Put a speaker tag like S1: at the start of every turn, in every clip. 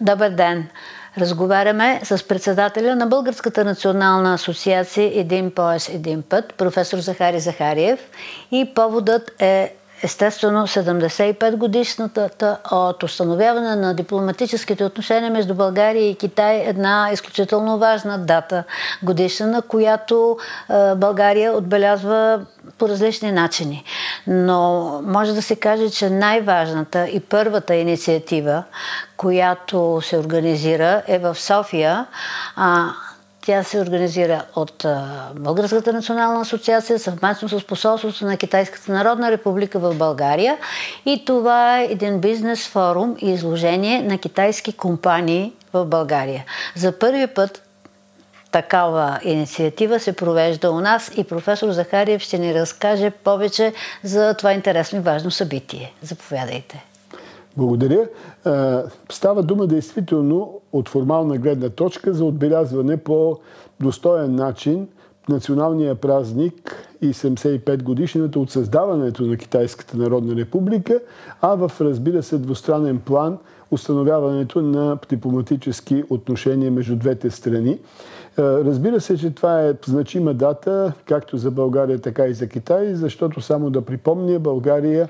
S1: Добър ден! Разговаряме с председателя на Българската национална асоциация "Един пояс, един път", професор Захари Захариев, и поводът е естествено 75-годишната от установяване на дипломатическите отношения между България и Китай, една изключително важна дата годишна, която България отбелязва по различни начини. Но може да се каже, че най-важната и първата инициатива, която се организира, е в София. Тя се организира от Българската национална асоциация съвместно с посолството на Китайската народна република в България. И това е един бизнес форум и изложение на китайски компании в България. За първи път такава инициатива се провежда у нас и професор Захариев ще ни разкаже повече за това интересно и важно събитие. Заповядайте.
S2: Благодаря. Става дума действително от формална гледна точка за отбелязване по достоен начин националния празник и 75 годишнината от създаването на Китайската народна република, а в, разбира се, двустранен план установяването на дипломатически отношения между двете страни. Разбира се, че това е значима дата, както за България, така и за Китай, защото само да припомня, България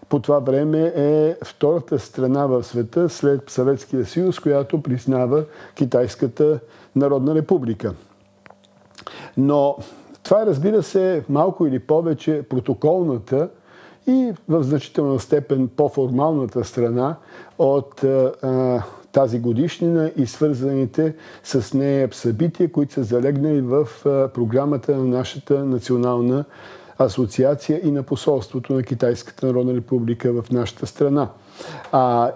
S2: по това време е втората страна в света след Съветския съюз, която признава Китайската народна република. Но това, разбира се, малко или повече протоколната и в значителна степен по-формалната страна от тази годишнина и свързаните с нея събития, които са залегнали в програмата на нашата национална асоциация и на посолството на Китайската народна република в нашата страна.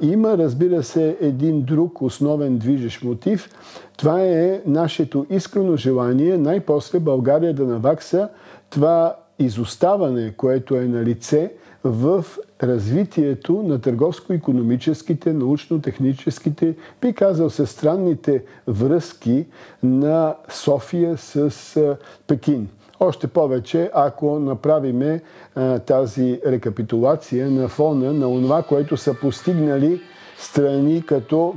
S2: Има, разбира се, един друг основен движещ мотив. Това е нашето искрено желание най-после България да навакса това изоставане, което е на лице в развитието на търговско-икономическите, научно-техническите, би казал, всестранните връзки на София с Пекин. Още повече, ако направиме тази рекапитулация на фона на онова, което са постигнали страни като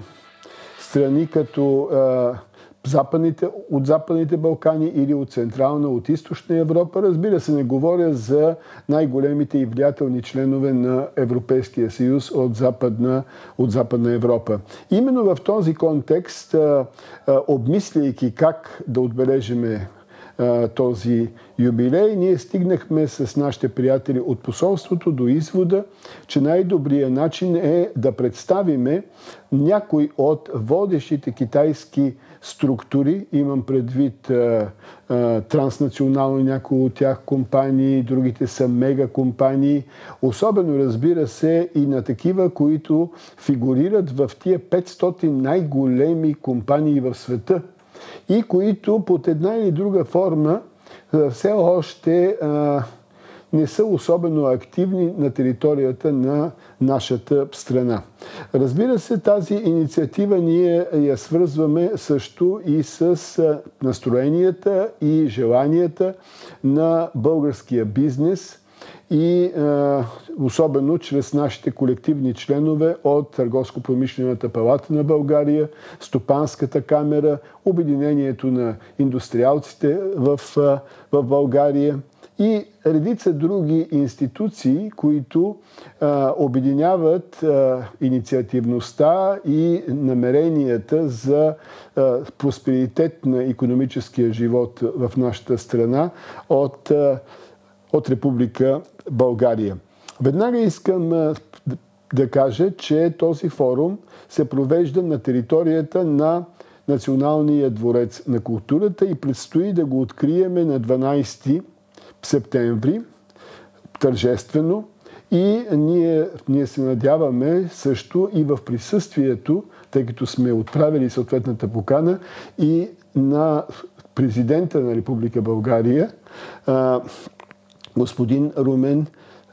S2: от Западните Балкани или от Централна, от Източна Европа. Разбира се, не говоря за най-големите и влиятелни членове на Европейския съюз от Западна Европа. Именно в този контекст, обмисляйки как да отбележиме този юбилей, ние стигнахме с нашите приятели от посолството до извода, че най-добрият начин е да представиме някой от водещите китайски структури, имам предвид транснационални някои от тях компании, другите са мегакомпании, особено, разбира се, и на такива, които фигурират в тия 500 най-големи компании в света и които под една или друга форма все още не са особено активни на територията на нашата страна. Разбира се, тази инициатива ние я свързваме също и с настроенията и желанията на българския бизнес и особено чрез нашите колективни членове от Търговско-промишлената палата на България, Стопанската камера, Обединението на индустриалците в България и редица други институции, които обединяват инициативността и намеренията за просперитет на икономическия живот в нашата страна от Република България. Веднага искам да кажа, че този форум се провежда на територията на Националния дворец на културата и предстои да го откриеме на 12 септември, тържествено. И ние се надяваме също и в присъствието, тъй като сме отправили съответната покана, и на президента на Република България, господин Румен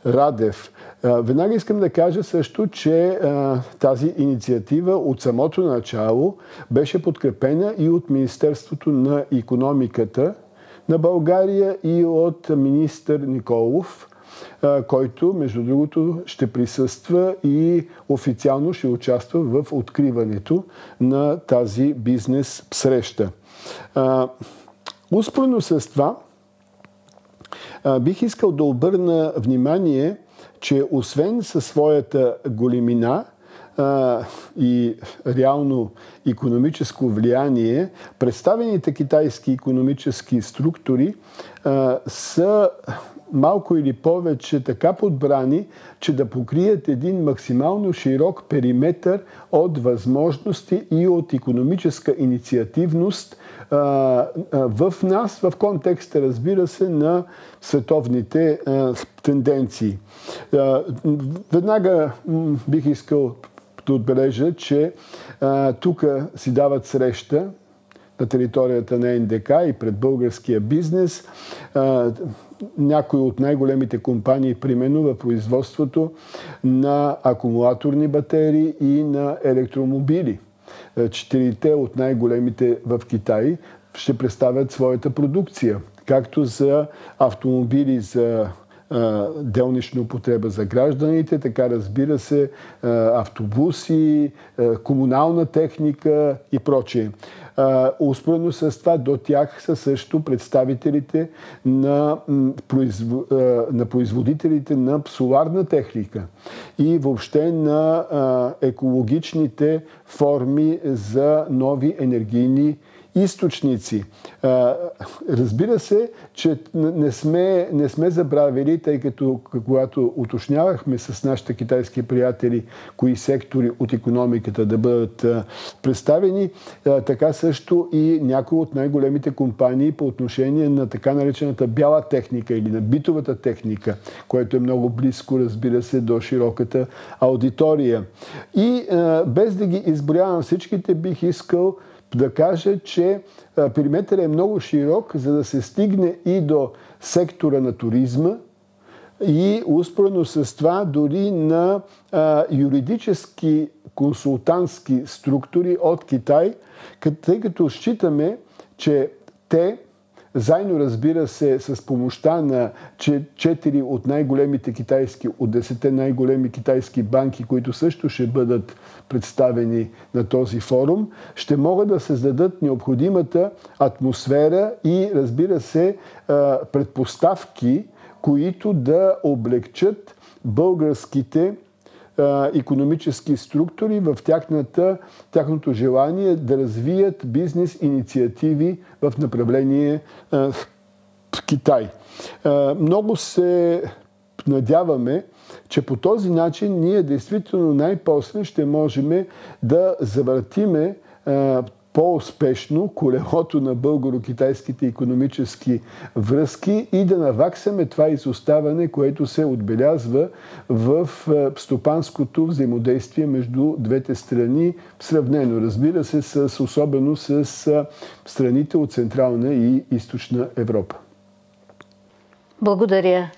S2: Радев. Веднага искам да кажа също, че тази инициатива от самото начало беше подкрепена и от Министерството на икономиката на България и от министър Николов. който, между другото, ще присъства и официално ще участва в откриването на тази бизнес среща. Успоредно с това, бих искал да обърна внимание, че освен със своята големина и реално икономическо влияние, представените китайски икономически структури са малко или повече така подбрани, че да покрият един максимално широк периметър от възможности и от икономическа инициативност в нас, в контекста, разбира се, на световните тенденции. Веднага бих искал да отбележа, че тук си дават среща на територията на НДК и пред българския бизнес някои от най-големите компании, примерно в производството на акумулаторни батерии и на електромобили. Четирите от най-големите в Китай ще представят своята продукция, както за автомобили за делнична употреба за гражданите, така, разбира се, автобуси, комунална техника и прочее. Успоредно с това до тях са също представителите на производителите на соларна техника и въобще на екологичните форми за нови енергийни източници. Разбира се, че не сме забравили, тъй като когато уточнявахме с нашите китайски приятели кои сектори от икономиката да бъдат представени, така също и някои от най-големите компании по отношение на така наречената бяла техника или на битовата техника, което е много близко, разбира се, до широката аудитория. И без да ги изброявам всичките, бих искал да кажа, че периметърът е много широк, за да се стигне и до сектора на туризма и успоредно с това дори на юридически консултантски структури от Китай, тъй като считаме, че те, заедно, разбира се, с помощта на 4 от най-големите китайски, от 10 най-големи китайски банки, които също ще бъдат представени на този форум, ще могат да създадат необходимата атмосфера и, разбира се, предпоставки, които да облегчат българските икономически структури в тяхното желание да развият бизнес инициативи в направление в Китай. Много се надяваме, че по този начин ние действително най-после ще можем да завъртиме по-успешно колелото на българо-китайските икономически връзки и да наваксаме това изоставане, което се отбелязва в стопанското взаимодействие между двете страни, сравнено, разбира се, особено с страните от Централна и Източна Европа.
S1: Благодаря.